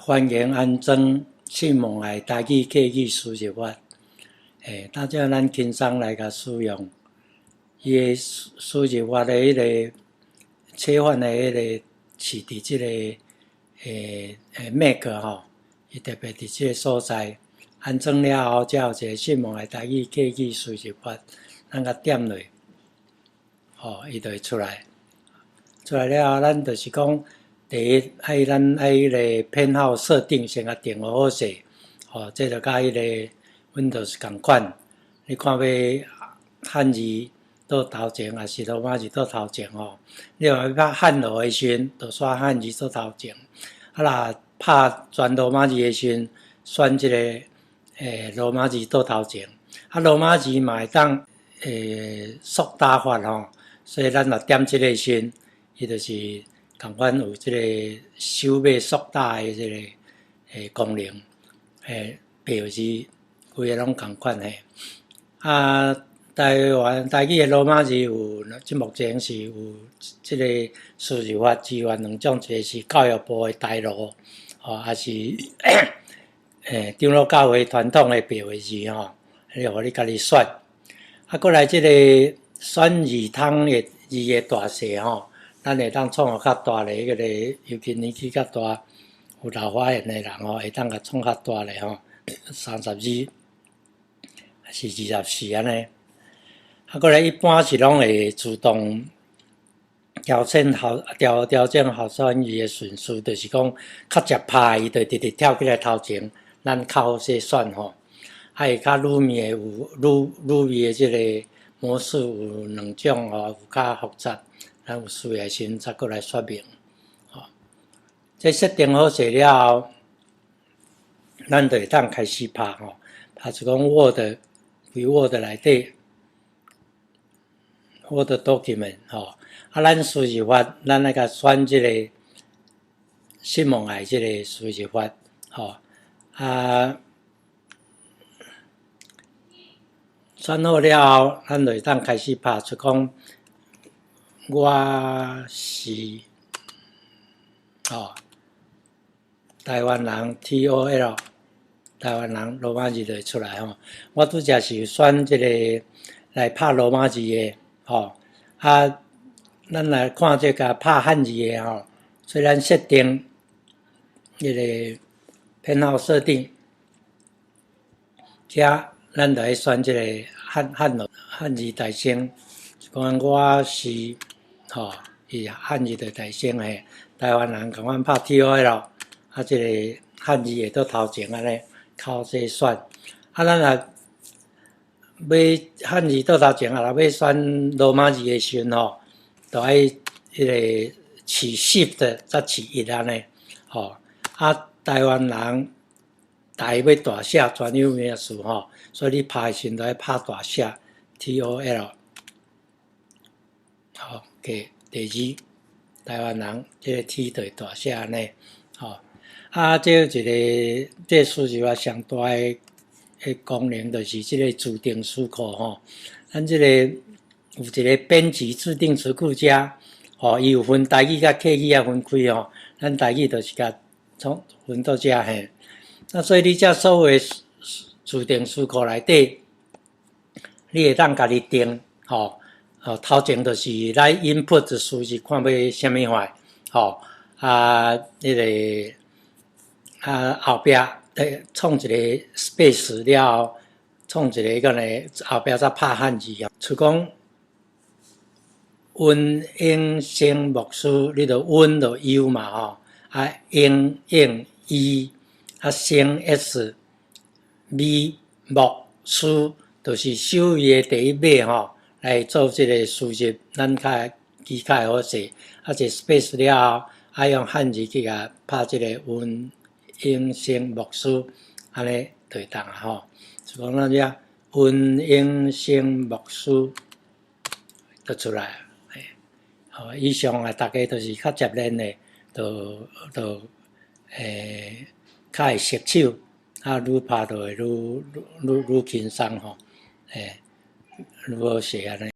欢迎安装信望爱台语客语输入法。大家咱轻松来甲使用。伊个输入法的迄个切换的迄个是伫即个Mac 吼，伊特别伫即个所在安装了后，才有一个信望爱台语客语输入法，咱甲点落，伊就会出来。出来了后，咱就是讲。第一，咱迄个偏好设定先甲定好势，这就甲迄个 Windows 共款。你看要汉字倒头前，还是罗马字倒头前你若要汉罗的时阵，就选汉字倒头前；若拍全罗马字的时阵，选即个罗马字倒头前。罗马字嘛会当缩大法所以咱若点即个时阵，伊就是同款有即个手尾缩大的即个功能，表示规个拢同款台语的罗马字有，即目前是有即个输入法支援两种，一个是教育部的台罗，还是长老教会传统的表的字你互你家己选。过来即个选字通的字的大小咱会当创较大咧，迄个尤其年纪较大、有老花眼的人会当甲创较大咧32还是24安尼。过来一般是拢会自动调整好选字的顺序，就是讲较直拍伊就直直跳起来头前，咱较好势选会较入迷的有入迷的即个模式有两种有较复杂。咱有需要时再过来说明。这设定好势了后，咱就会当开始拍拍就讲 Word 内底 Word document 咱输入法，咱来甲选即个信望爱即个输入法选好了后，咱就会当开始拍就讲。我是台湾人 TOL 台湾人罗马字就会出来我拄则是选即个来拍罗马字的咱来看这个拍汉字的虽然设定迄个偏好设定，遮咱就会选即个汉字大声，讲我是伊汉字就大声台湾人共阮拍 TOL 即个汉字会倒头前安尼，较好势选咱若要汉字倒头前若要选罗马字的时阵就爱迄个起 Shift 再起1安尼台湾人台要大写专有名词所以你拍的时阵就要拍大写 TOL 第二，台湾人这个 T 就会大写安尼这输入法上大的功能就是这个自定词库咱这个有一个编辑自定词库遮伊有分台语甲客语也分开咱台语就是甲分到遮所以你遮所有的自定词库内底，你会当家己定头前就是来 input 的数字，看要什么款迄个后壁创一个 space 了后，创一个后壁再拍汉字就讲温英声木书，你就温就 U 嘛英E声 S 米木书，就是首字的第一尾来做这个输入，咱较理解好势。一个 space 了后，爱用汉字去甲拍这个温英声木书，安尼就会当就讲咱遮温英声木书就出来以上大家都是较接连的，就较会熟手，愈拍就会愈轻松愈好势安尼。